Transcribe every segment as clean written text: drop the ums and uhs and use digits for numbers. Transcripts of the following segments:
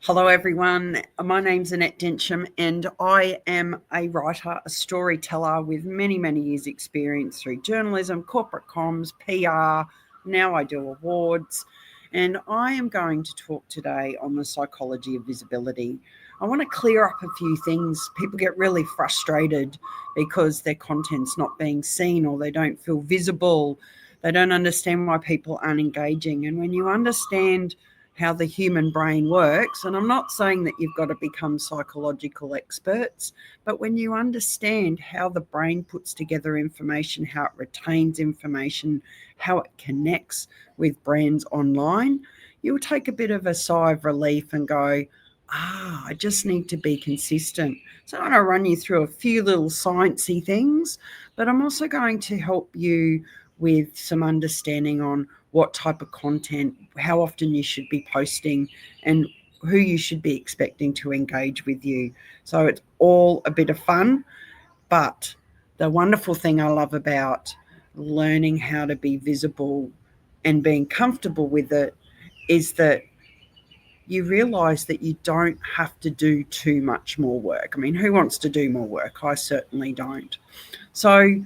Hello, everyone. My name's Annette Densham, and I am a writer, a storyteller with many, many years' experience through journalism, corporate comms, PR. Now I do awards, and I am going to talk today on the psychology of visibility. I want to clear up a few things. People get really frustrated because their content's not being seen or they don't feel visible. They don't understand why people aren't engaging. And when you understand how the human brain works, and I'm not saying that you've got to become psychological experts, but when you understand how the brain puts together information, how it retains information, how it connects with brands online, you'll take a bit of a sigh of relief and go, I just need to be consistent. So I'm going to run you through a few little sciencey things, but I'm also going to help you with some understanding on what type of content, how often you should be posting, and who you should be expecting to engage with you. So it's all a bit of fun, but the wonderful thing I love about learning how to be visible and being comfortable with it is that you realize that you don't have to do too much more work. I mean, who wants to do more work? I certainly don't. So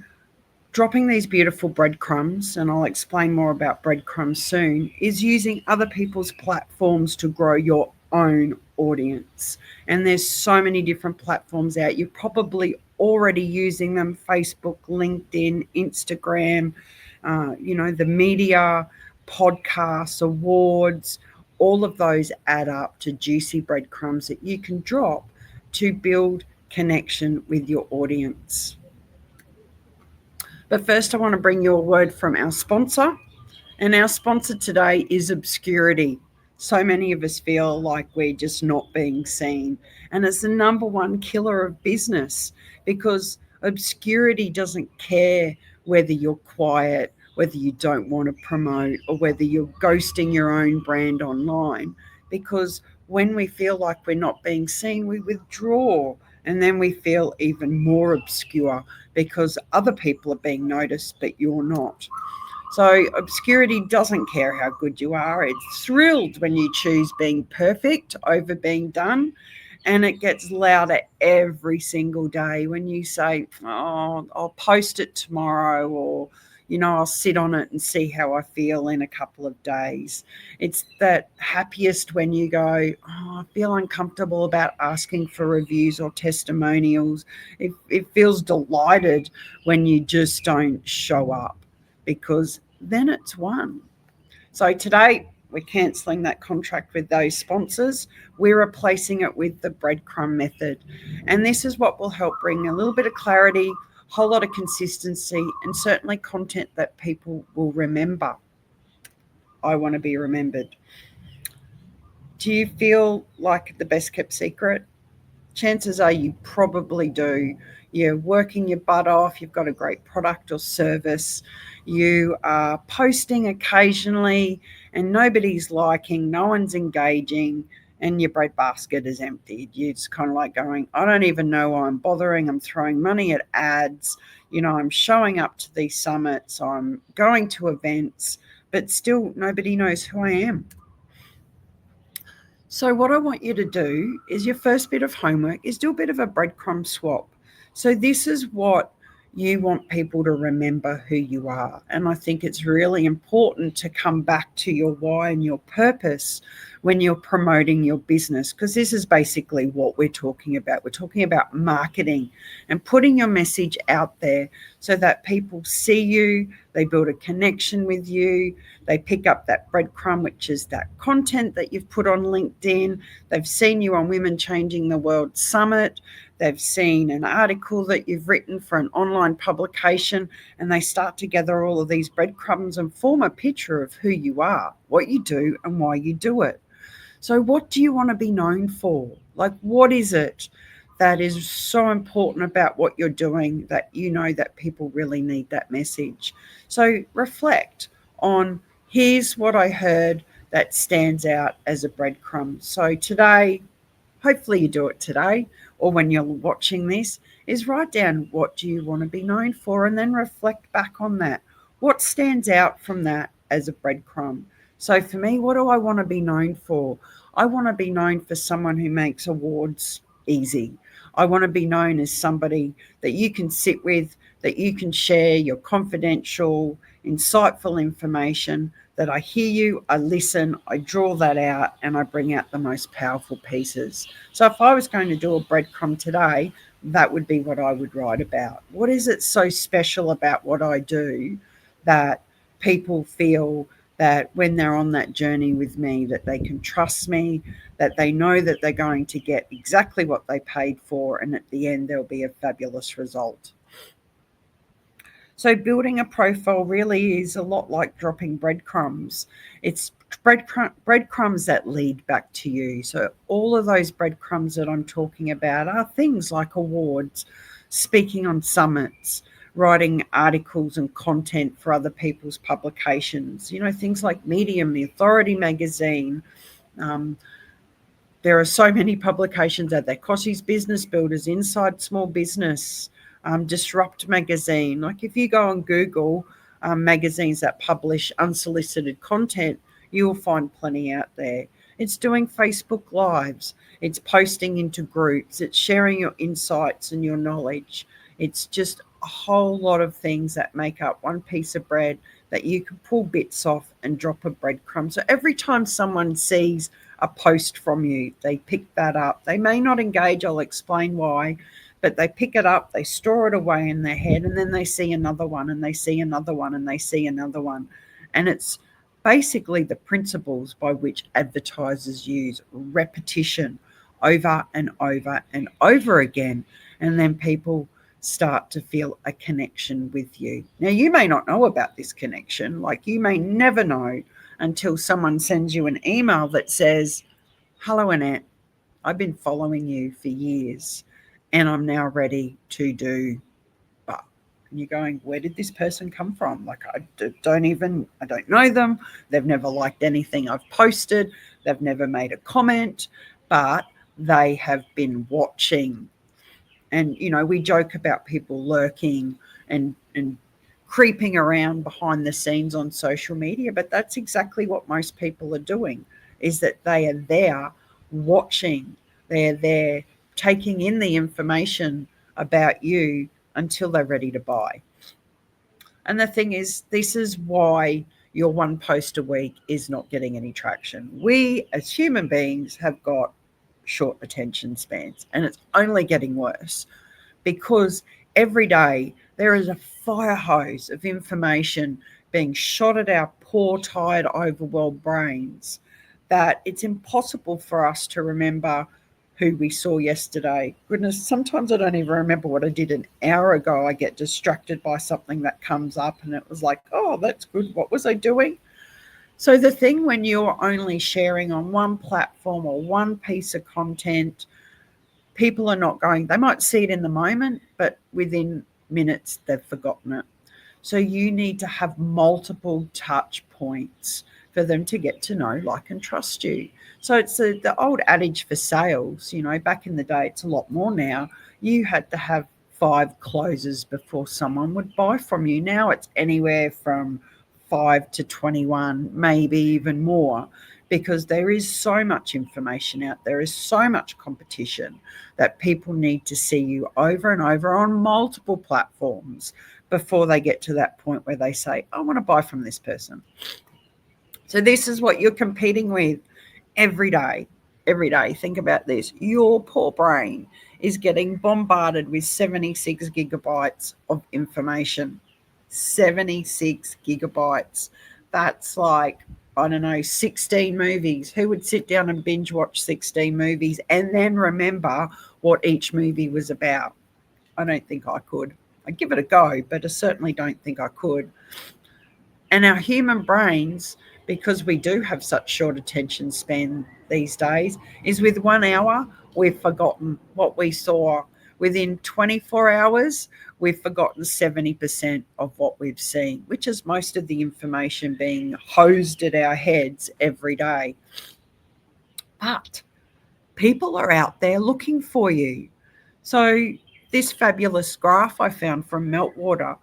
dropping these beautiful breadcrumbs, and I'll explain more about breadcrumbs soon, is using other people's platforms to grow your own audience. And there's so many different platforms out. You're probably already using them: Facebook, LinkedIn, Instagram, the media, podcasts, awards. All of those add up to juicy breadcrumbs that you can drop to build connection with your audience. But first, I want to bring you a word from our sponsor. And our sponsor today is obscurity. So many of us feel like we're just not being seen. And it's the number one killer of business, because obscurity doesn't care whether you're quiet, whether you don't want to promote, or whether you're ghosting your own brand online. Because when we feel like we're not being seen, we withdraw. And then we feel even more obscure because other people are being noticed, but you're not. So obscurity doesn't care how good you are. It's thrilled when you choose being perfect over being done. And it gets louder every single day when you say, I'll post it tomorrow, or, I'll sit on it and see how I feel in a couple of days. It's that happiest when you go, I feel uncomfortable about asking for reviews or testimonials. It feels delighted when you just don't show up, because then it's won. So today we're cancelling that contract with those sponsors. We're replacing it with the breadcrumb method. And this is what will help bring a little bit of clarity, a whole lot of consistency, and certainly content that people will remember. I want to be remembered. Do you feel like the best kept secret? Chances are you probably do. You're working your butt off. You've got a great product or service. You are posting occasionally and nobody's liking, no one's engaging, and your breadbasket is emptied. You're just kind of like going, I don't even know why I'm bothering. I'm throwing money at ads. I'm showing up to these summits. I'm going to events, but still nobody knows who I am. So what I want you to do is, your first bit of homework is do a bit of a breadcrumb swap. So this is what you want people to remember who you are. And I think it's really important to come back to your why and your purpose when you're promoting your business, because this is basically what we're talking about. We're talking about marketing and putting your message out there so that people see you, they build a connection with you, they pick up that breadcrumb, which is that content that you've put on LinkedIn. They've seen you on Women Changing the World Summit. They've seen an article that you've written for an online publication, and they start to gather all of these breadcrumbs and form a picture of who you are, what you do, and why you do it. So what do you want to be known for? Like, what is it that is so important about what you're doing that you know that people really need that message? So reflect on here's what I heard that stands out as a breadcrumb. So today, hopefully you do it today or when you're watching this, is write down what do you want to be known for and then reflect back on that. What stands out from that as a breadcrumb? So for me, what do I want to be known for? I want to be known for someone who makes awards easy. I want to be known as somebody that you can sit with, that you can share your confidential, insightful information, that I hear you, I listen, I draw that out, and I bring out the most powerful pieces. So if I was going to do a breadcrumb today, that would be what I would write about. What is it so special about what I do that people feel that when they're on that journey with me, that they can trust me, that they know that they're going to get exactly what they paid for, and at the end there'll be a fabulous result. So building a profile really is a lot like dropping breadcrumbs. It's breadcrumbs that lead back to you. So all of those breadcrumbs that I'm talking about are things like awards, speaking on summits, writing articles and content for other people's publications, things like Medium, The Authority magazine. There are so many publications out there. Kossi's Business Builders, Inside Small Business, Disrupt Magazine. Like if you go on Google magazines that publish unsolicited content, you will find plenty out there. It's doing Facebook Lives. It's posting into groups. It's sharing your insights and your knowledge. It's just a whole lot of things that make up one piece of bread that you can pull bits off and drop a breadcrumb. So every time someone sees a post from you, they pick that up. They may not engage, I'll explain why, but they pick it up, they store it away in their head, and then they see another one, and they see another one, and they see another one. And it's basically the principles by which advertisers use repetition over and over and over again. And then people start to feel a connection with you. Now, you may not know about this connection, like you may never know until someone sends you an email that says, "Hello, Annette, I've been following you for years and I'm now ready to do but." And you're going, where did this person come from? Like, I don't know them. They've never liked anything I've posted. They've never made a comment, but they have been watching. And, we joke about people lurking and creeping around behind the scenes on social media, but that's exactly what most people are doing, is that they are there watching. They're there taking in the information about you until they're ready to buy. And the thing is, this is why your one post a week is not getting any traction. We as human beings have got short attention spans, and it's only getting worse because every day there is a fire hose of information being shot at our poor, tired, overwhelmed brains that it's impossible for us to remember who we saw yesterday. Goodness, sometimes I don't even remember what I did an hour ago. I get distracted by something that comes up and it was like, oh, that's good. What was I doing? So the thing when you're only sharing on one platform or one piece of content, people are not going, they might see it in the moment, but within minutes they've forgotten it. So you need to have multiple touch points for them to get to know, like, and trust you. So it's the old adage for sales, back in the day, it's a lot more now. You had to have 5 closes before someone would buy from you. Now it's anywhere from 5 to 21, maybe even more, because there is so much information out there, is so much competition that people need to see you over and over on multiple platforms before they get to that point where they say, I want to buy from this person. So this is what you're competing with every day. Every day. Think about this. Your poor brain is getting bombarded with 76 gigabytes of information. 76 gigabytes. That's like, I don't know, 16 movies. Who would sit down and binge watch 16 movies and then remember what each movie was about? I don't think I could. I'd give it a go, but I certainly don't think I could. And our human brains, because we do have such short attention span these days, is with 1 hour, we've forgotten what we saw. within 24 hours, we've forgotten 70% of what we've seen, which is most of the information being hosed at our heads every day. But people are out there looking for you. So, this fabulous graph I found from Meltwater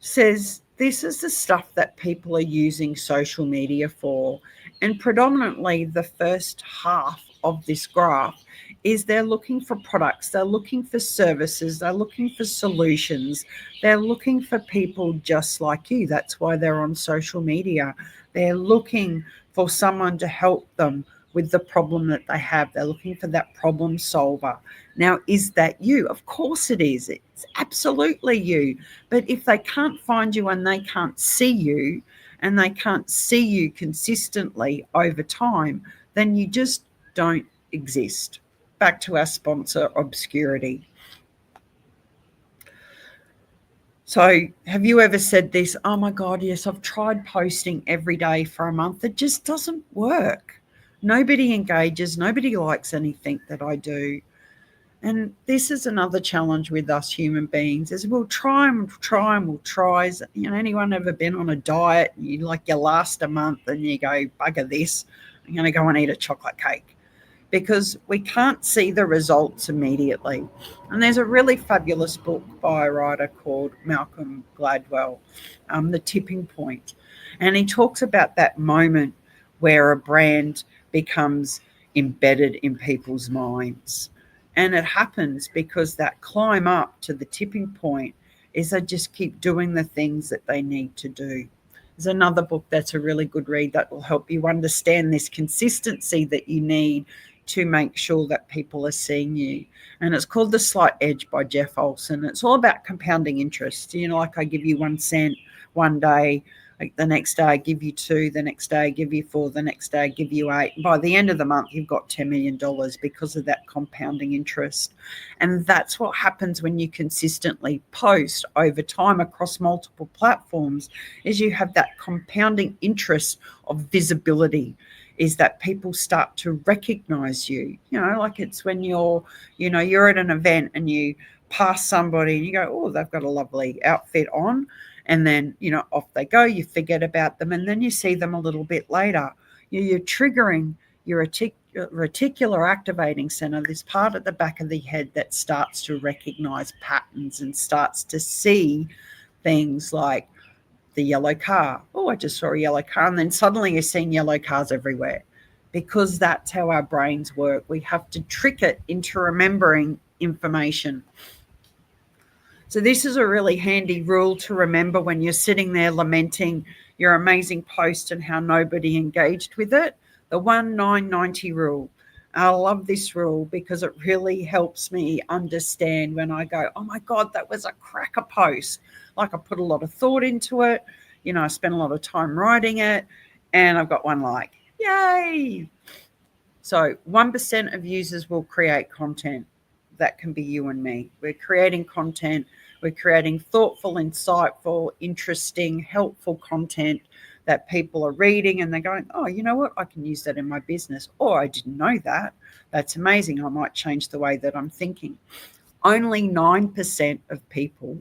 says this is the stuff that people are using social media for. And predominantly, the first half of this graph is they're looking for products, they're looking for services, they're looking for solutions, they're looking for people just like you. That's why they're on social media. They're looking for someone to help them with the problem that they have. They're looking for that problem solver. Now, is that you? Of course it is. It's absolutely you. But if they can't find you and they can't see you and they can't see you consistently over time, then you just don't exist. Back to our sponsor, obscurity. So, have you ever said this? Oh my God, yes, I've tried posting every day for a month. It just doesn't work. Nobody engages, nobody likes anything that I do. And this is another challenge with us human beings is we'll try and we'll try and we'll try. Anyone ever been on a diet and you last a month and you go, bugger this, I'm going to go and eat a chocolate cake, because we can't see the results immediately. And there's a really fabulous book by a writer called Malcolm Gladwell, The Tipping Point. And he talks about that moment where a brand becomes embedded in people's minds. And it happens because that climb up to the tipping point is they just keep doing the things that they need to do. There's another book that's a really good read that will help you understand this consistency that you need to make sure that people are seeing you. And it's called The Slight Edge by Jeff Olson. It's all about compounding interest. Like I give you 1 cent one day, like the next day I give you 2, the next day I give you 4, the next day I give you 8. And by the end of the month, you've got $10 million because of that compounding interest. And that's what happens when you consistently post over time across multiple platforms, is you have that compounding interest of visibility, is that people start to recognize you. Like it's when you're at an event and you pass somebody and you go, oh, they've got a lovely outfit on. And then, off they go, you forget about them. And then you see them a little bit later. You're triggering your reticular activating center, this part at the back of the head that starts to recognize patterns and starts to see things like the yellow car. Oh, I just saw a yellow car. And then suddenly you're seeing yellow cars everywhere, because that's how our brains work. We have to trick it into remembering information. So this is a really handy rule to remember when you're sitting there lamenting your amazing post and how nobody engaged with it. The 1-9-90 rule. I love this rule because it really helps me understand when I go, oh my God, that was a cracker post. Like I put a lot of thought into it. I spent a lot of time writing it and I've got 1 like. Yay! So 1% of users will create content. That can be you and me. We're creating content. We're creating thoughtful, insightful, interesting, helpful content that people are reading and they're going, oh, you know what? I can use that in my business. Or I didn't know that. That's amazing. I might change the way that I'm thinking. Only 9% of people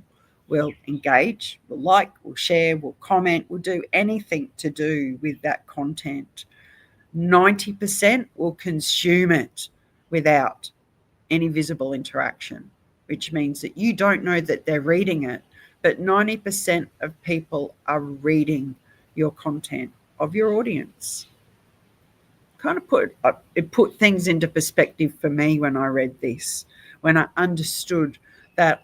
will engage, will like, will share, will comment, will do anything to do with that content. 90% will consume it without any visible interaction, which means that you don't know that they're reading it, but 90% of people are reading your content of your audience. Kind of put things into perspective for me when I read this, when I understood that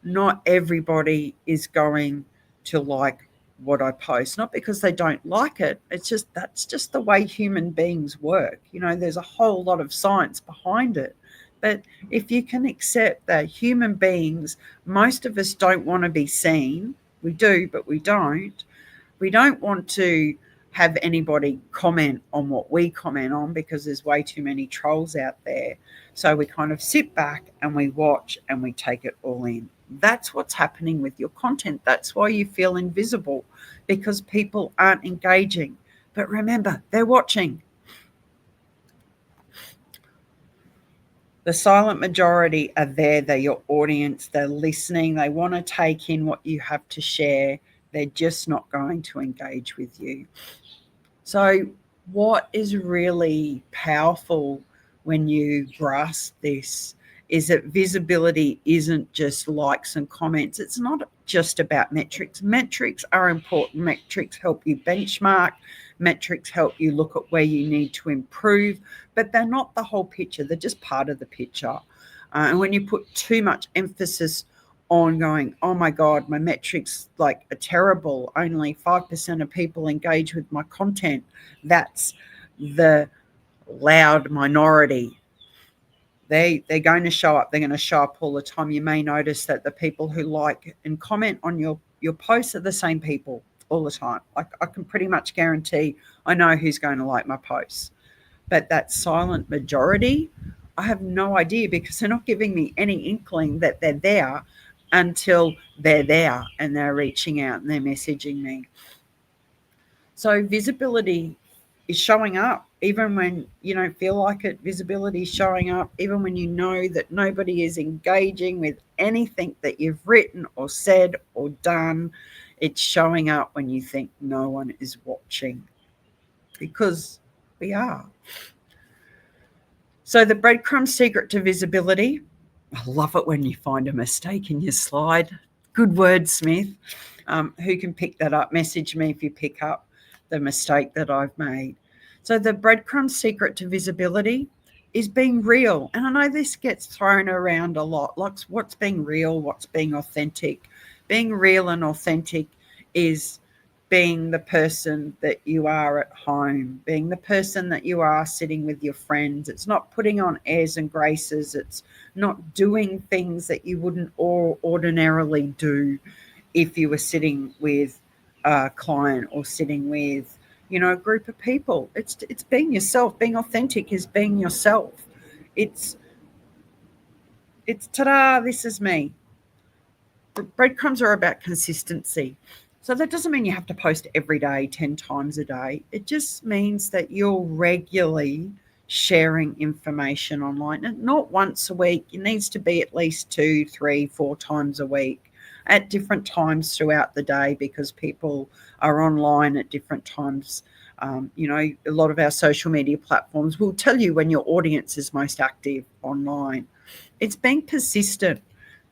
not everybody is going to like what I post, not because they don't like it. That's just the way human beings work. There's a whole lot of science behind it. But if you can accept that human beings, most of us don't want to be seen. We do, but we don't. We don't want to have anybody comment on what we comment on because there's way too many trolls out there. So we kind of sit back and we watch and we take it all in. That's what's happening with your content. That's why you feel invisible, because people aren't engaging. But remember, they're watching. The silent majority are there. They're your audience. They're listening. They want to take in what you have to share. They're just not going to engage with you. So, what is really powerful when you grasp this is that visibility isn't just likes and comments. It's not just about metrics. Metrics are important. Metrics help you benchmark, metrics help you look at where you need to improve, but they're not the whole picture. They're just part of the picture. And when you put too much emphasis on going, oh my God, my metrics like are terrible. Only 5% of people engage with my content. That's the loud minority. They're going to show up. They're going to show up all the time. You may notice that the people who like and comment on your posts are the same people all the time. Like I can pretty much guarantee I know who's going to like my posts. But that silent majority, I have no idea because they're not giving me any inkling that they're there until they're there and they're reaching out and they're messaging me. So visibility is showing up even when you don't feel like it. Visibility is showing up even when you know that nobody is engaging with anything that you've written or said or done. It's showing up when you think no one is watching, because we are. So the breadcrumb secret to visibility, I love it when you find a mistake in your slide. Good wordsmith. Who can pick that up? Message me if you pick up the mistake that I've made. So the breadcrumb secret to visibility is being real. And I know this gets thrown around a lot. Like what's being real? What's being authentic? Being real and authentic is being the person that you are at home, being the person that you are sitting with your friends. It's not putting on airs and graces. It's not doing things that you wouldn't ordinarily do if you were sitting with a client or sitting with, a group of people. It's being yourself. Being authentic is being yourself. It's ta-da, this is me. Breadcrumbs are about consistency. So that doesn't mean you have to post every day, 10 times a day. It just means that you're regularly sharing information online, and not once a week. It needs to be at least 2, 3, 4 times a week at different times throughout the day, because people are online at different times. A lot of our social media platforms will tell you when your audience is most active online. It's being persistent.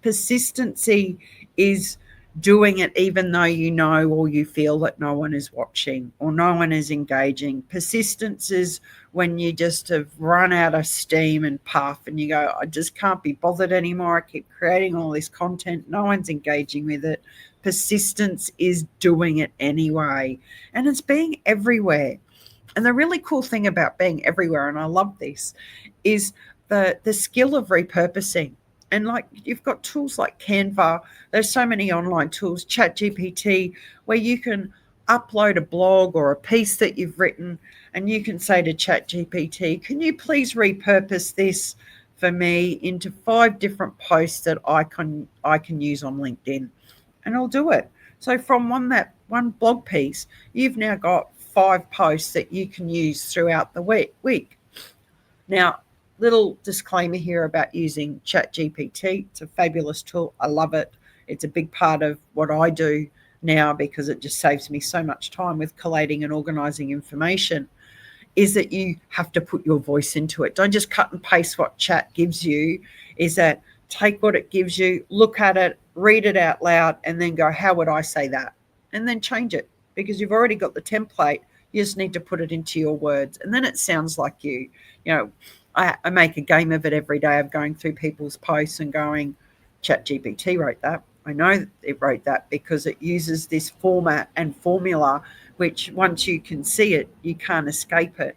Persistency is doing it even though you know or you feel that no one is watching or no one is engaging. Persistence is when you just have run out of steam and puff and you go, I just can't be bothered anymore. I keep creating all this content. No one's engaging with it. Persistence is doing it anyway. And it's being everywhere. And the really cool thing about being everywhere, and I love this, is the skill of repurposing. And like you've got tools like Canva, there's so many online tools, ChatGPT, where you can upload a blog or a piece that you've written and you can say to ChatGPT, can you please repurpose this for me into 5 different posts that I can use on LinkedIn? And I'll do it. So from one blog piece, you've now got 5 posts that you can use throughout the week. Now, little disclaimer here about using ChatGPT. It's a fabulous tool. I love it. It's a big part of what I do now because it just saves me so much time with collating and organizing information, is that you have to put your voice into it. Don't just cut and paste what chat gives you. Is that take what it gives you, look at it, read it out loud, and then go, how would I say that? And then change it, because you've already got the template. You just need to put it into your words. And then it sounds like you. I make a game of it every day of going through people's posts and going, ChatGPT wrote that. I know it wrote that because it uses this format and formula, which once you can see it, you can't escape it.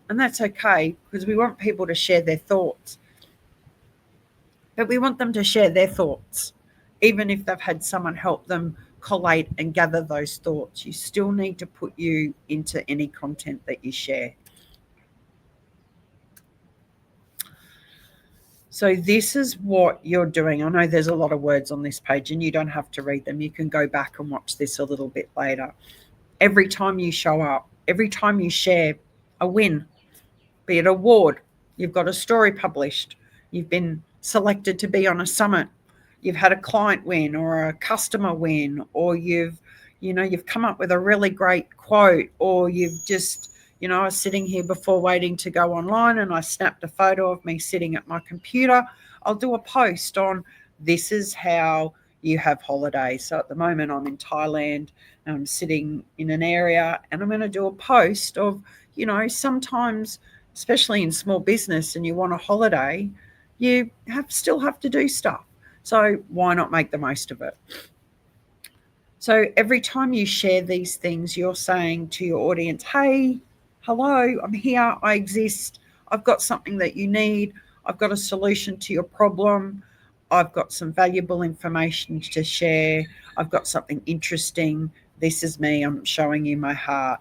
And that's okay, because we want people to share their thoughts. But we want them to share their thoughts. Even if they've had someone help them collate and gather those thoughts, you still need to put you into any content that you share. So this is what you're doing. I know there's a lot of words on this page and you don't have to read them. You can go back and watch this a little bit later. Every time you show up, every time you share a win, be it an award, you've got a story published, You've been selected to be on a summit. You've had a client win or a customer win, or you've come up with a really great quote, or you've just, I was sitting here before waiting to go online and I snapped a photo of me sitting at my computer. I'll do a post on this is how you have holidays. So at the moment I'm in Thailand and I'm sitting in an area and I'm going to do a post of, sometimes, especially in small business and you want a holiday, you still have to do stuff. So why not make the most of it? So every time you share these things, you're saying to your audience, hey, hello, I'm here, I exist, I've got something that you need, I've got a solution to your problem, I've got some valuable information to share, I've got something interesting, this is me, I'm showing you my heart.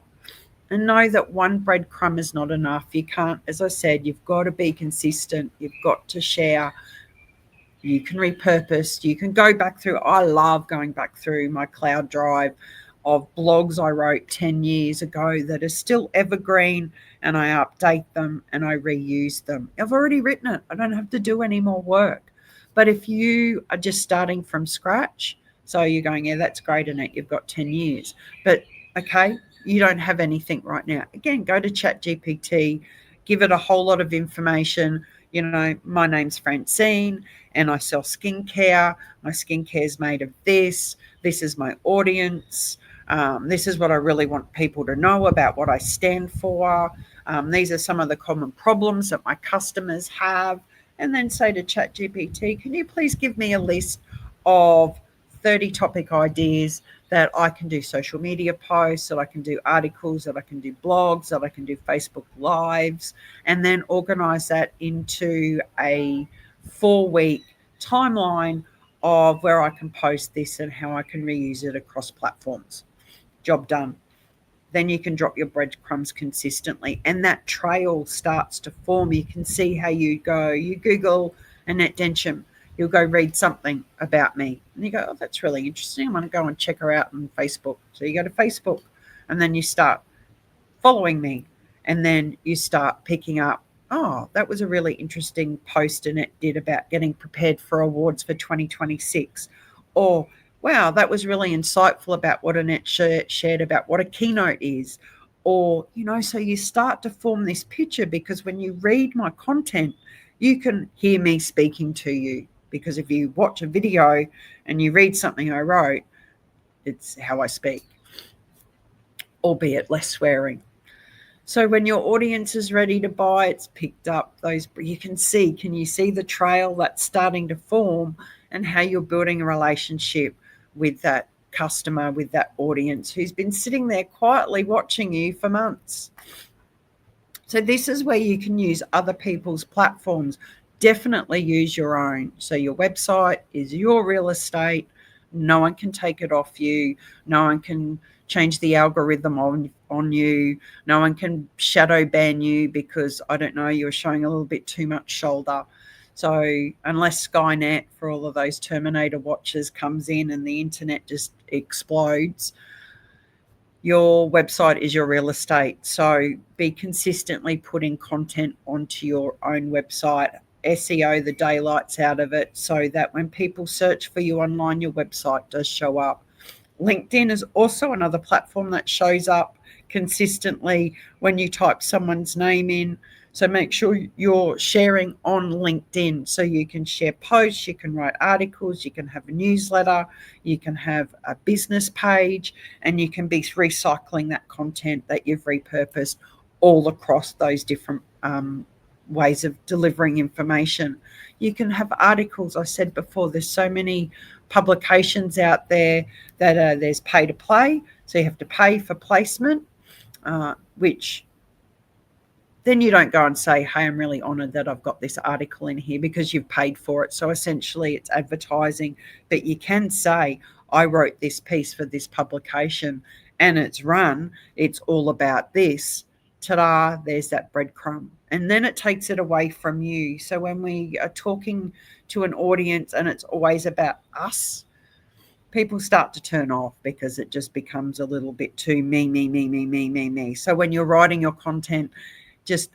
And know that one breadcrumb is not enough. You can't, as I said, you've got to be consistent, you've got to share. You can repurpose, you can go back through. I love going back through my cloud drive of blogs I wrote 10 years ago that are still evergreen, and I update them and I reuse them. I've already written it. I don't have to do any more work. But if you are just starting from scratch, so you're going, yeah, that's great, Annette, you've got 10 years. But okay, you don't have anything right now. Again, go to ChatGPT, give it a whole lot of information. My name's Francine and I sell skincare. My skincare is made of this. This is my audience. This is what I really want people to know about what I stand for. These are some of the common problems that my customers have. And then say to ChatGPT, can you please give me a list of 30 topic ideas that I can do social media posts, that I can do articles, that I can do blogs, that I can do Facebook Lives, and then organize that into a 4-week timeline of where I can post this and how I can reuse it across platforms. Job done. Then you can drop your breadcrumbs consistently and that trail starts to form. You can see how you go. You Google Annette Densham, you'll go read something about me and you go, oh, that's really interesting. I'm going to go and check her out on Facebook. So you go to Facebook and then you start following me and then you start picking up, oh, that was a really interesting post Annette did about getting prepared for awards for 2026. Or, wow, that was really insightful about what Annette shared about what a keynote is. Or, so you start to form this picture because when you read my content, you can hear me speaking to you. Because if you watch a video and you read something I wrote, it's how I speak, albeit less swearing. So when your audience is ready to buy, it's picked up those, can you see the trail that's starting to form and how you're building a relationship with that customer, with that audience who's been sitting there quietly watching you for months. So this is where you can use other people's platforms. Definitely use your own. So your website is your real estate. No one can take it off you. No one can change the algorithm on you. No one can shadow ban you because, I don't know, you're showing a little bit too much shoulder. So unless Skynet for all of those Terminator watches comes in and the internet just explodes, your website is your real estate. So be consistently putting content onto your own website. SEO the daylights out of it so that when people search for you online, your website does show up. LinkedIn is also another platform that shows up consistently when you type someone's name in. So make sure you're sharing on LinkedIn so you can share posts, you can write articles, you can have a newsletter, you can have a business page, and you can be recycling that content that you've repurposed all across those different ways of delivering information. You can have articles. I said before, there's so many publications out there that there's pay to play. So you have to pay for placement, which then you don't go and say, hey, I'm really honored that I've got this article in here, because you've paid for it. So essentially it's advertising, but you can say, I wrote this piece for this publication and it's all about this. Ta-da, there's that breadcrumb. And then it takes it away from you. So when we are talking to an audience and it's always about us, people start to turn off because it just becomes a little bit too me. So when you're writing your content, just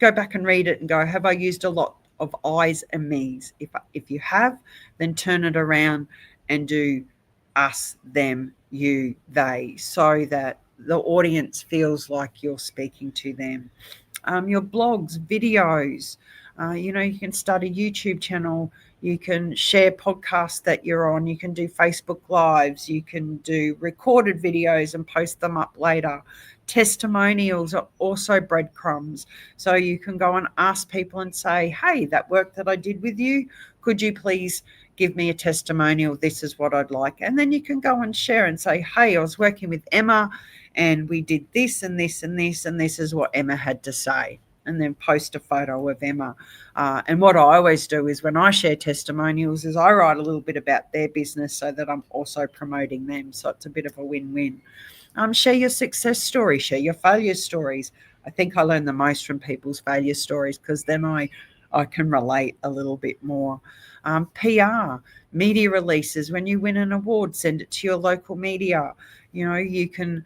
go back and read it and go, have I used a lot of I's and me's. If you have, then turn it around and do us, them, you, they, so that the audience feels like you're speaking to them. Your blogs, videos, you can start a YouTube channel, you can share podcasts that you're on, you can do Facebook Lives, you can do recorded videos and post them up later. Testimonials are also breadcrumbs. So you can go and ask people and say, hey, that work that I did with you, could you please give me a testimonial? This is what I'd like. And then you can go and share and say, hey, I was working with Emma and we did this and this and this, and this is what Emma had to say. And then post a photo of Emma. And what I always do is when I share testimonials is I write a little bit about their business so that I'm also promoting them. So it's a bit of a win-win. Share your success story, share your failure stories. I think I learn the most from people's failure stories because then I can relate a little bit more. PR, media releases. When you win an award, send it to your local media. You can,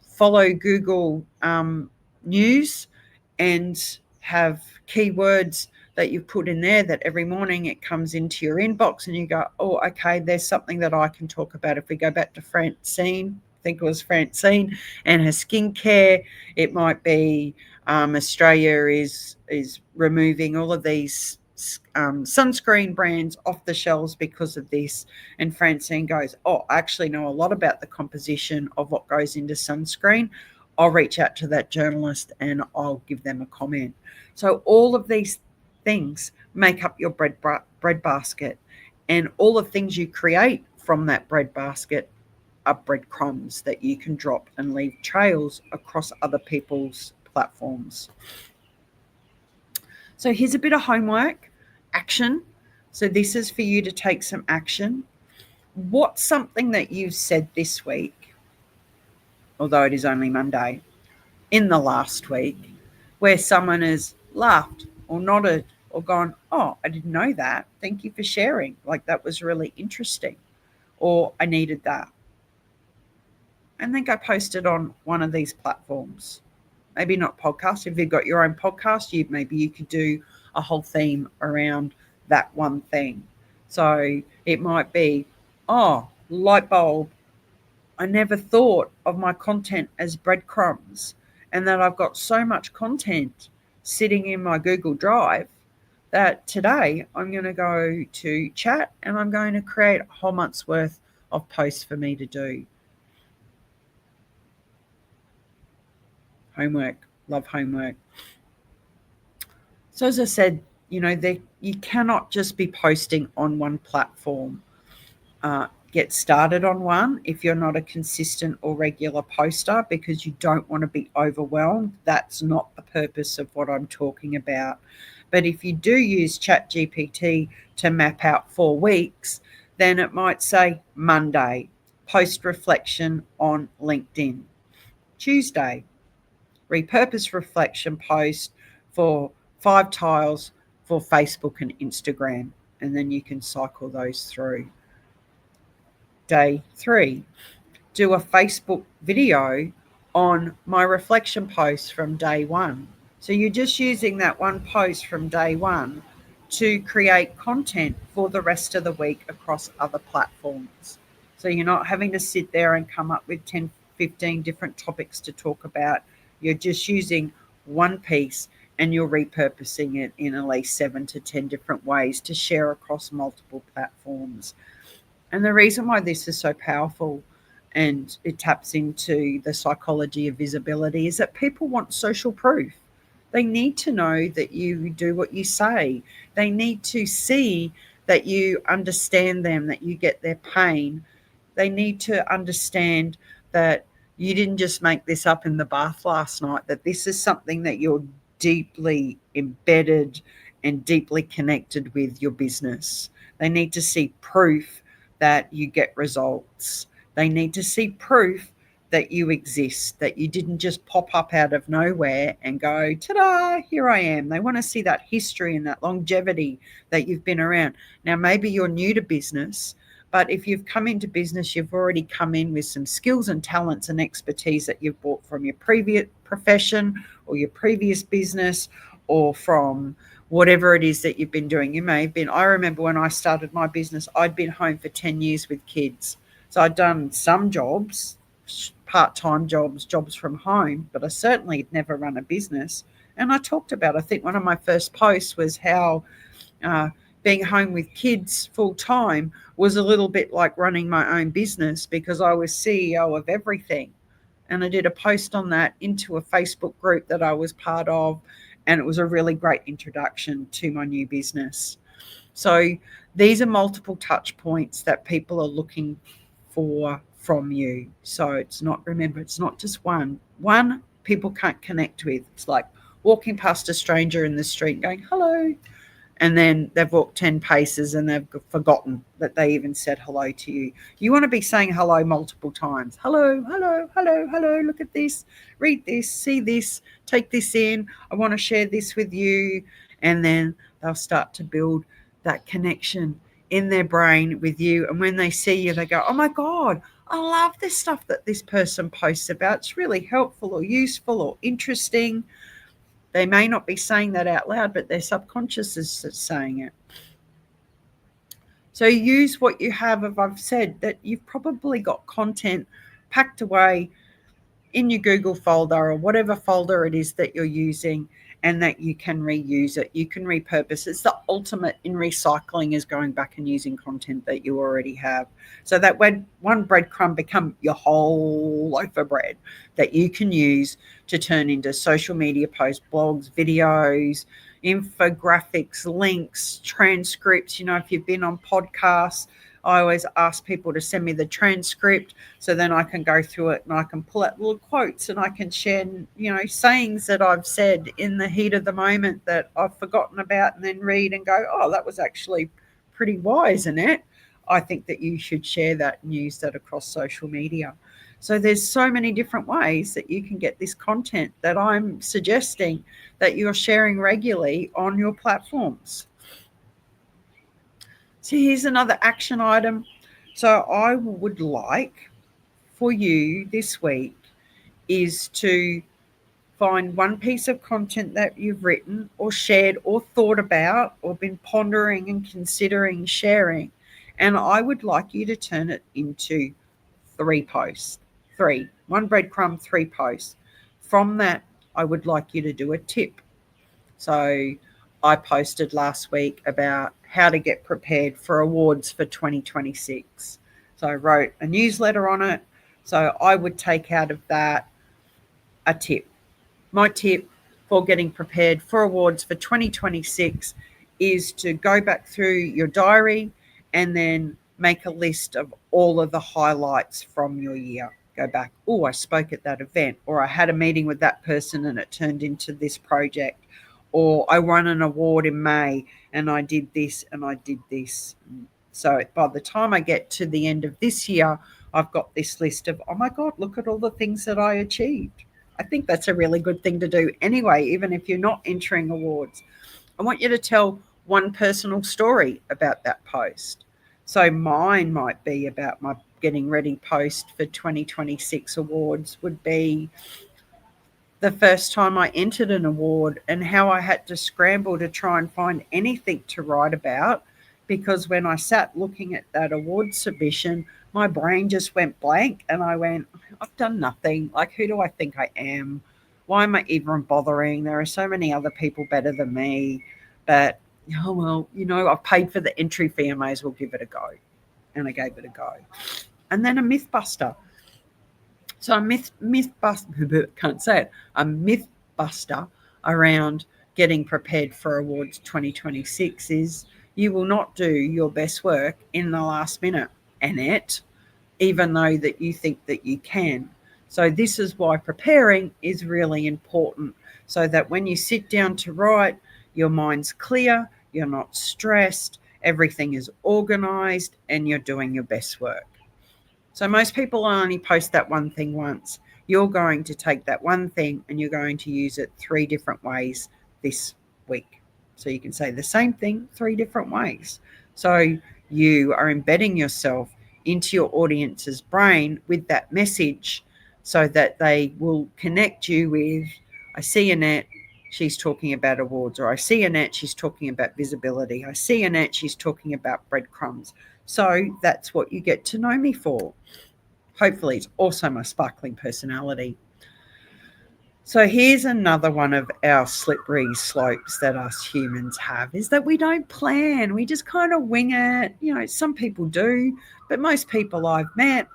follow Google News and have keywords that you put in there that every morning it comes into your inbox and you go, oh, okay, there's something that I can talk about. If we go back to Francine, I think it was Francine and her skincare, it might be Australia is removing all of these sunscreen brands off the shelves because of this. And Francine goes, oh, I actually know a lot about the composition of what goes into sunscreen. I'll reach out to that journalist and I'll give them a comment. So all of these things make up your bread basket, and all the things you create from that bread basket are breadcrumbs that you can drop and leave trails across other people's platforms. So here's a bit of homework, action. So this is for you to take some action. What's something that you've said this week, although it is only Monday, in the last week, where someone has laughed or nodded or gone, oh, I didn't know that. Thank you for sharing. Like, that was really interesting. Or I needed that. And then go post it on one of these platforms. Maybe not podcast. If you've got your own podcast, maybe you could do a whole theme around that one thing. So it might be, oh, light bulb. I never thought of my content as breadcrumbs, and that I've got so much content sitting in my Google Drive that today I'm going to go to chat and I'm going to create a whole month's worth of posts for me to do. Homework, love homework. So as I said, you cannot just be posting on one platform. Get started on one if you're not a consistent or regular poster, because you don't want to be overwhelmed. That's not the purpose of what I'm talking about. But if you do use ChatGPT to map out 4 weeks, then it might say Monday, post reflection on LinkedIn. Tuesday, repurpose reflection post for 5 tiles for Facebook and Instagram. And then you can cycle those through. Day 3, do a Facebook video on my reflection post from day 1. So you're just using that one post from day 1 to create content for the rest of the week across other platforms. So you're not having to sit there and come up with 10, 15 different topics to talk about. You're just using one piece and you're repurposing it in at least 7 to 10 different ways to share across multiple platforms. And the reason why this is so powerful and it taps into the psychology of visibility is that people want social proof. They need to know that you do what you say. They need to see that you understand them, that you get their pain. They need to understand that you didn't just make this up in the bath last night, that this is something that you're deeply embedded and deeply connected with your business. They need to see proof that you get results. They need to see proof that you exist, that you didn't just pop up out of nowhere and go, ta-da, here I am. They want to see that history and that longevity that you've been around. Now, maybe you're new to business, but if you've come into business, you've already come in with some skills and talents and expertise that you've brought from your previous profession or your previous business or from whatever it is that you've been doing. You may have been, I remember when I started my business, I'd been home for 10 years with kids. So I'd done some jobs, part-time jobs, jobs from home, but I certainly had never run a business. And I talked about, I think one of my first posts was how being home with kids full time was a little bit like running my own business because I was CEO of everything. And I did a post on that into a Facebook group that I was part of. And it was a really great introduction to my new business. So these are multiple touch points that people are looking for from you. So it's not, remember, it's not just one. One people can't connect with. It's like walking past a stranger in the street going, hello, and then they've walked 10 paces and they've forgotten that they even said hello to you. You want to be saying hello multiple times. Hello, hello, hello, hello, look at this, read this, see this, take this in. I want to share this with you. And then they'll start to build that connection in their brain with you. And when they see you, they go, oh my God, I love this stuff that this person posts about. It's really helpful or useful or interesting. They may not be saying that out loud, but their subconscious is saying it. So use what you have. If I've said that you've probably got content packed away in your Google folder or whatever folder it is that you're using, and that you can reuse it. You can repurpose. It's the ultimate in recycling, is going back and using content that you already have. So that when one breadcrumb become your whole loaf of bread that you can use to turn into social media posts, blogs, videos, infographics, links, transcripts. You know, if you've been on podcasts, I always ask people to send me the transcript so then I can go through it and I can pull out little quotes and I can share, you know, sayings that I've said in the heat of the moment that I've forgotten about, and then read and go, oh, that was actually pretty wise, Annette. I think that you should share that and use that across social media. So there's so many different ways that you can get this content that I'm suggesting that you're sharing regularly on your platforms. So here's another action item. So I would like for you this week is to find one piece of content that you've written or shared or thought about or been pondering and considering sharing. And I would like you to turn it into 3 posts. 3. 1 breadcrumb, 3 posts. From that, I would like you to do a tip. So I posted last week about how to get prepared for awards for 2026. So I wrote a newsletter on it. So I would take out of that a tip. My tip for getting prepared for awards for 2026 is to go back through your diary and then make a list of all of the highlights from your year. Go back, oh, I spoke at that event, or I had a meeting with that person and it turned into this project, or I won an award in May and I did this and I did this. So by the time I get to the end of this year, I've got this list of, oh my God, look at all the things that I achieved. I think that's a really good thing to do anyway, even if you're not entering awards. I want you to tell one personal story about that post. So mine might be about my getting ready post for 2026 awards would be the first time I entered an award and how I had to scramble to try and find anything to write about, because when I sat looking at that award submission, my brain just went blank and I went, I've done nothing. Like, who do I think I am? Why am I even bothering? There are so many other people better than me. But, oh, well, you know, I've paid for the entry fee. I may as well give it a go. And I gave it a go. And then a mythbuster. So a mythbuster, can't say it, a mythbuster around getting prepared for awards 2026 is you will not do your best work in the last minute, Annette, even though that you think that you can. So this is why preparing is really important, so that when you sit down to write, your mind's clear, you're not stressed, everything is organized, and you're doing your best work. So most people only post that one thing once. You're going to take that one thing and you're going to use it 3 different ways this week. So you can say the same thing 3 different ways. So you are embedding yourself into your audience's brain with that message so that they will connect you with, I see Annette, she's talking about awards, or I see Annette, she's talking about visibility. I see Annette, she's talking about breadcrumbs. So that's what you get to know me for. Hopefully, it's also my sparkling personality. So here's another one of our slippery slopes that us humans have, is that we don't plan. We just kind of wing it. You know, some people do, but most people I've met,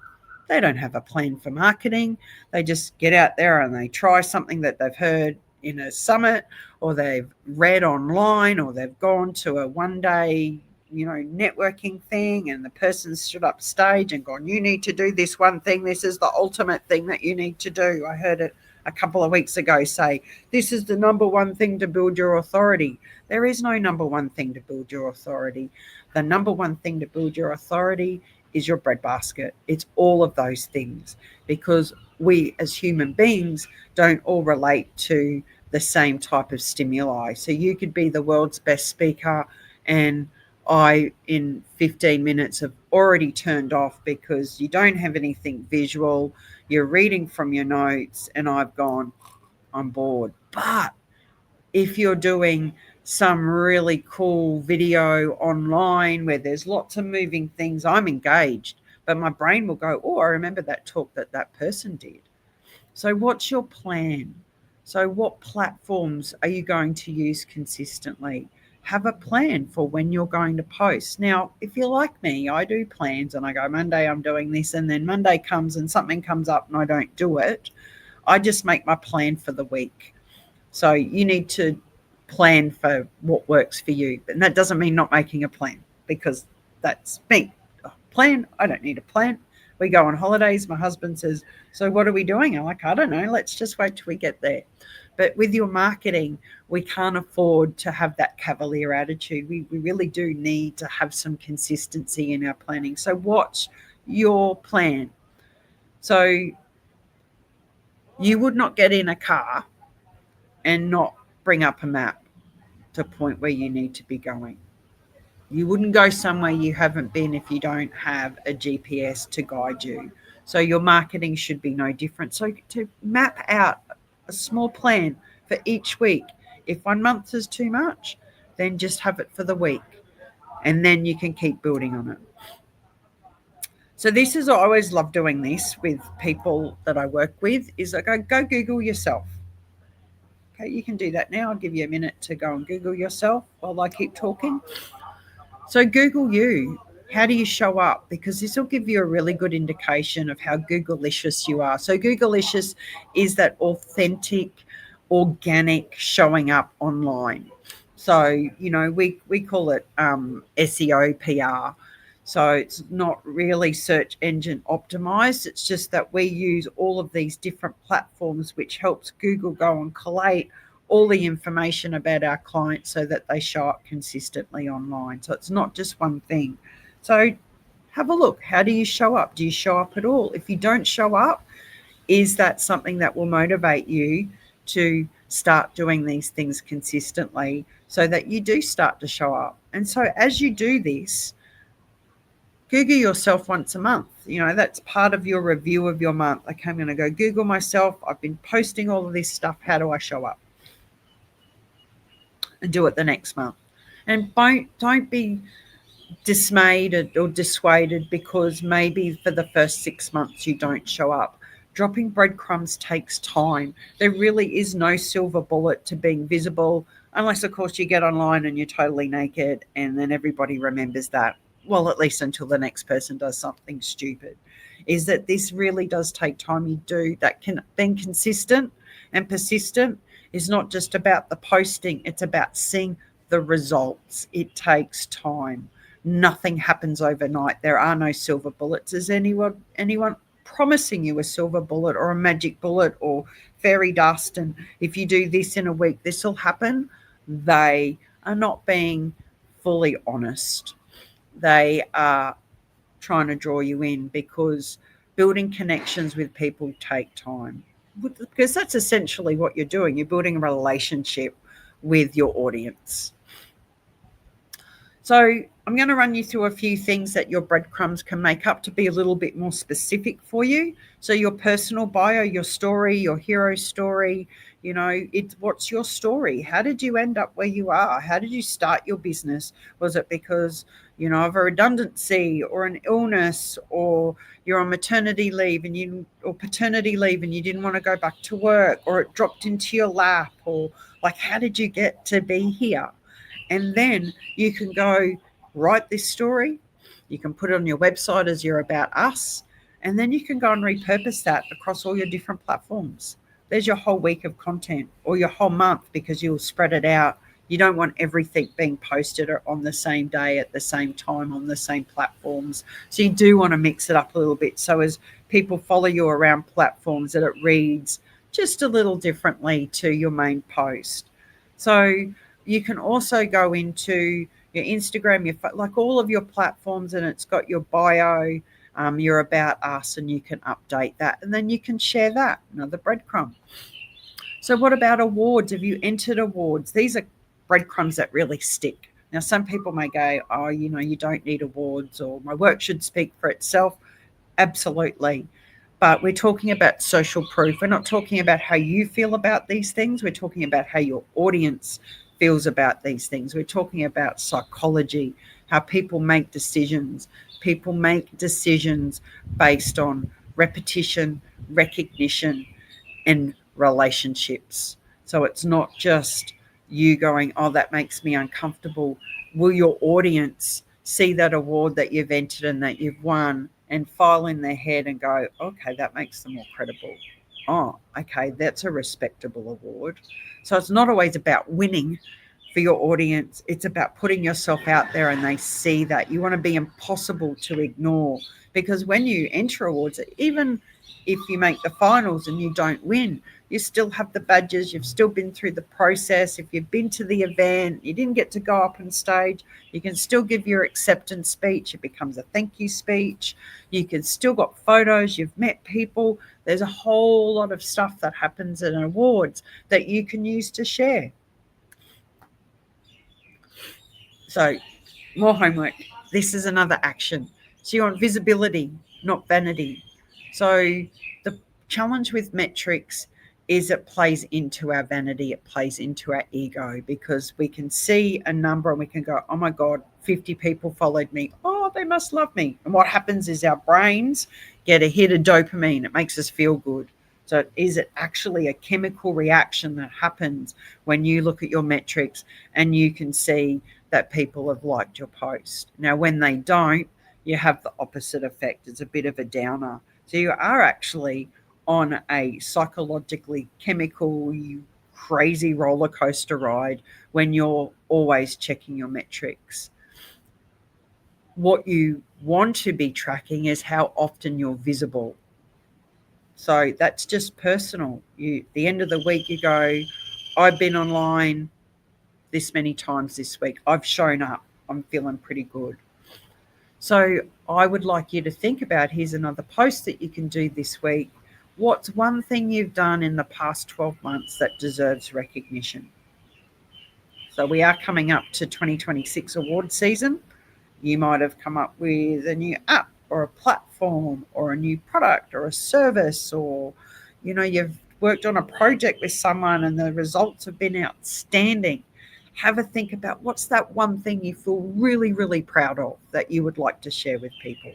they don't have a plan for marketing. They just get out there and they try something that they've heard in a summit, or they've read online, or they've gone to a one-day, networking thing, and the person stood up stage and gone, you need to do this one thing. This is the ultimate thing that you need to do. I heard it a couple of weeks ago say, this is the number one thing to build your authority. There is no number one thing to build your authority. The number one thing to build your authority is your breadbasket. It's all of those things, because we as human beings don't all relate to the same type of stimuli. So you could be the world's best speaker, and I, in 15 minutes, have already turned off because you don't have anything visual. You're reading from your notes, and I've gone, I'm bored. But if you're doing some really cool video online where there's lots of moving things, I'm engaged, but my brain will go, oh, I remember that talk that person did. So what's your plan? So what platforms are you going to use consistently? Have a plan for when you're going to post. Now, if you're like me, I do plans and I go, Monday I'm doing this, and then Monday comes and something comes up and I don't do it. I just make my plan for the week. So you need to plan for what works for you. And that doesn't mean not making a plan, because that's me. Plan, I don't need a plan. We go on holidays. My husband says, so what are we doing? I'm like, I don't know. Let's just wait till we get there. But with your marketing, we can't afford to have that cavalier attitude. We really do need to have some consistency in our planning. So what's your plan? So you would not get in a car and not bring up a map to point where you need to be going. You wouldn't go somewhere you haven't been if you don't have a GPS to guide you. So your marketing should be no different. So to map out a small plan for each week. If 1 month is too much, then just have it for the week, and then you can keep building on it. So this is, I always love doing this with people that I work with, is I go Google yourself. Okay, you can do that now. I'll give you a minute to go and Google yourself while I keep talking. So Google you. How do you show up? Because this will give you a really good indication of how Googleicious you are. So Googleicious is that authentic, organic showing up online. So, we call it SEO PR. So it's not really search engine optimized. It's just that we use all of these different platforms, which helps Google go and collate all the information about our clients so that they show up consistently online. So it's not just one thing. So have a look. How do you show up? Do you show up at all? If you don't show up, is that something that will motivate you to start doing these things consistently so that you do start to show up? And so as you do this, Google yourself once a month. That's part of your review of your month. Okay, I'm going to go Google myself. I've been posting all of this stuff. How do I show up? And do it the next month. And don't be dismayed or dissuaded because maybe for the first 6 months you don't show up. Dropping breadcrumbs takes time. There really is no silver bullet to being visible, unless, of course, you get online and you're totally naked and then everybody remembers that. Well, at least until the next person does something stupid. Is that this really does take time. You do that. Being consistent and persistent is not just about the posting. It's about seeing the results. It takes time. Nothing happens overnight. There are no silver bullets. Is anyone promising you a silver bullet or a magic bullet or fairy dust, and if you do this in a week, this will happen? They are not being fully honest. They are trying to draw you in, because building connections with people take time. Because that's essentially what you're doing. You're building a relationship with your audience. So I'm going to run you through a few things that your breadcrumbs can make up to be a little bit more specific for you. So your personal bio, your story, your hero story, It's what's your story? How did you end up where you are? How did you start your business? Was it because, of a redundancy or an illness, or you're on maternity leave or paternity leave and you didn't want to go back to work, or it dropped into your lap, or like, how did you get to be here? And then you can go write this story. You can put it on your website as your About Us, and then you can go and repurpose that across all your different platforms. There's your whole week of content, or your whole month, because you'll spread it out. You don't want everything being posted on the same day at the same time on the same platforms. So you do want to mix it up a little bit. So as people follow you around platforms, that it reads just a little differently to your main post. So you can also go into your Instagram, like all of your platforms, and it's got your bio, your About Us, and you can update that, and then you can share that, another breadcrumb. So what about awards? Have you entered awards? These are breadcrumbs that really stick. Now, some people may go, oh, you don't need awards, or my work should speak for itself. Absolutely. But we're talking about social proof. We're not talking about how you feel about these things. We're talking about how your audience feels about these things. We're talking about psychology, how people make decisions. People make decisions based on repetition, recognition, and relationships. So it's not just you going, oh, that makes me uncomfortable. Will your audience see that award that you've entered and that you've won and file in their head and go, okay, that makes them more credible. Oh, okay, that's a respectable award. So it's not always about winning for your audience. It's about putting yourself out there and they see that. You want to be impossible to ignore, because when you enter awards, even if you make the finals and you don't win, you still have the badges. You've still been through the process. If you've been to the event, you didn't get to go up on stage, you can still give your acceptance speech. It becomes a thank you speech. You can still got photos. You've met people. There's a whole lot of stuff that happens at awards that you can use to share. So more homework. This is another action. So you want visibility, not vanity. So the challenge with metrics is it plays into our vanity, it plays into our ego, because we can see a number and we can go, oh my God, 50 people followed me. Oh, they must love me. And what happens is our brains get a hit of dopamine. It makes us feel good. So is it actually a chemical reaction that happens when you look at your metrics and you can see that people have liked your post? Now, when they don't, you have the opposite effect. It's a bit of a downer. So you are actually on a psychologically chemical, crazy roller coaster ride when you're always checking your metrics. What you want to be tracking is how often you're visible. So that's just personal. The end of the week, you go, I've been online this many times this week. I've shown up. I'm feeling pretty good. So I would like you to think about, here's another post that you can do this week. What's one thing you've done in the past 12 months that deserves recognition? So we are coming up to 2026 award season. You might have come up with a new app or a platform or a new product or a service, or, you've worked on a project with someone and the results have been outstanding. Have a think about what's that one thing you feel really, really proud of that you would like to share with people.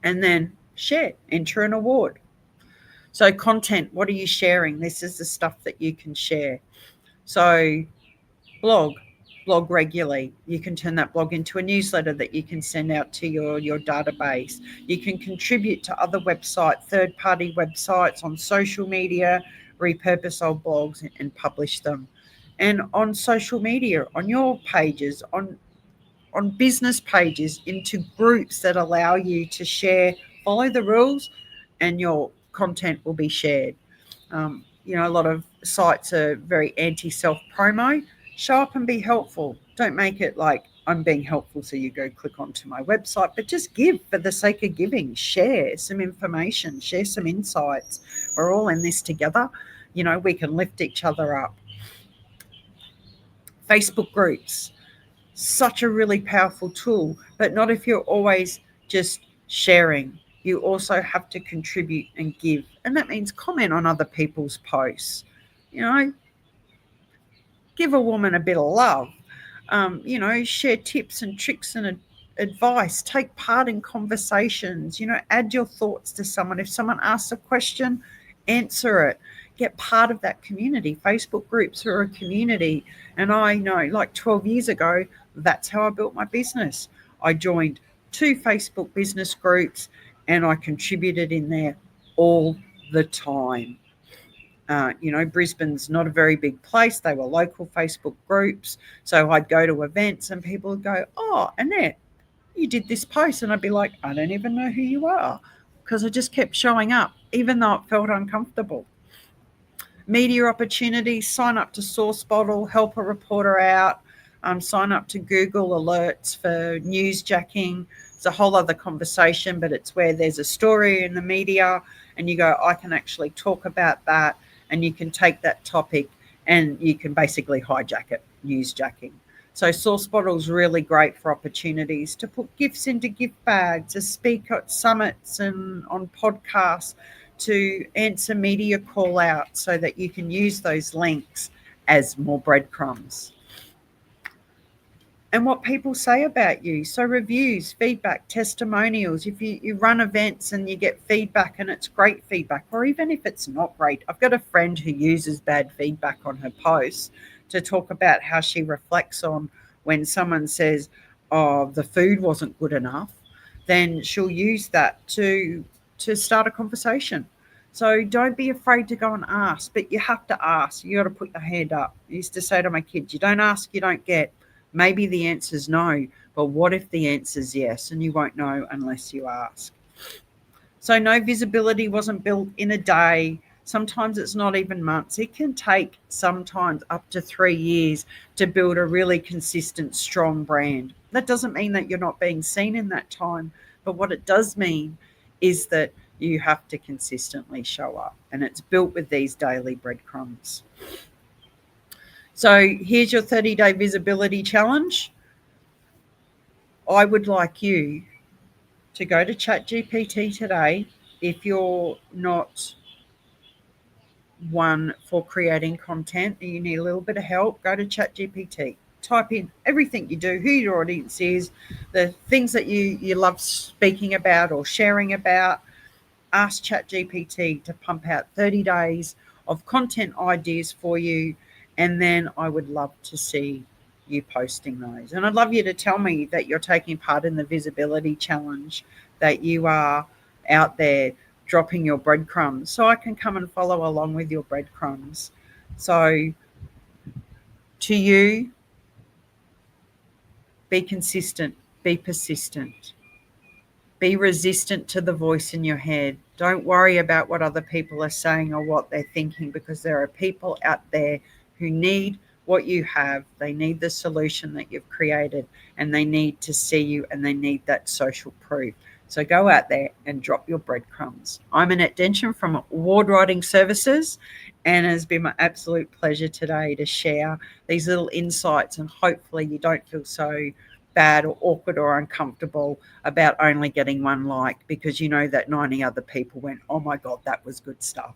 And then share, enter an award. So content, what are you sharing? This is the stuff that you can share. So blog regularly. You can turn that blog into a newsletter that you can send out to your database. You can contribute to other websites, third-party websites on social media, repurpose old blogs and publish them. And on social media, on your pages, on business pages, into groups that allow you to share, follow the rules, and your content will be shared. A lot of sites are very anti-self promo. Show up and be helpful. Don't make it like I'm being helpful so you go click onto my website, but just give for the sake of giving. Share some information, share some insights. We're all in this together. We can lift each other up. Facebook groups, such a really powerful tool, but not if you're always just sharing. you also have to contribute and give. And that means comment on other people's posts. You know, give a woman a bit of love. Share tips and tricks and advice. Take part in conversations. Add your thoughts to someone. If someone asks a question, answer it. Get part of that community. Facebook groups are a community. And I know, like 12 years ago, that's how I built my business. I joined 2 Facebook business groups and I contributed in there all the time. Brisbane's not a very big place. They were local Facebook groups. So I'd go to events and people would go, "Oh, Annette, you did this post." And I'd be like, "I don't even know who you are," because I just kept showing up, even though it felt uncomfortable. Media opportunities, sign up to Source Bottle, help a reporter out, sign up to Google Alerts for newsjacking. It's a whole other conversation, but it's where there's a story in the media and you go, I can actually talk about that, and you can take that topic and you can basically hijack it, newsjacking. So Source Bottle is really great for opportunities to put gifts into gift bags, to speak at summits and on podcasts, to answer media call outs so that you can use those links as more breadcrumbs. And what people say about you. So reviews, feedback, testimonials. If you run events and you get feedback and it's great feedback, or even if it's not great. I've got a friend who uses bad feedback on her posts to talk about how she reflects on when someone says, oh, the food wasn't good enough, then she'll use that to start a conversation. So don't be afraid to go and ask, but you have to ask. You got to put your hand up. I used to say to my kids, you don't ask, you don't get. Maybe the answer's no, but what if the answer's yes? And you won't know unless you ask. So no, visibility wasn't built in a day. Sometimes it's not even months. It can take sometimes up to 3 years to build a really consistent, strong brand. That doesn't mean that you're not being seen in that time, but what it does mean is that you have to consistently show up, and it's built with these daily breadcrumbs. So here's your 30-day visibility challenge. I would like you to go to ChatGPT today. If you're not one for creating content and you need a little bit of help, go to ChatGPT. Type in everything you do, who your audience is, the things that you love speaking about or sharing about. Ask ChatGPT to pump out 30 days of content ideas for you, and then I would love to see you posting those. And I'd love you to tell me that you're taking part in the visibility challenge, that you are out there dropping your breadcrumbs, so I can come and follow along with your breadcrumbs. So to you, be consistent, be persistent. Be resistant to the voice in your head. Don't worry about what other people are saying or what they're thinking, because there are people out there who need what you have. They need the solution that you've created, and they need to see you, and they need that social proof. So go out there and drop your breadcrumbs. I'm Annette Densham from Award Writing Services, and it has been my absolute pleasure today to share these little insights, and hopefully you don't feel so bad or awkward or uncomfortable about only getting one like, because you know that 90 other people went, oh my God, that was good stuff.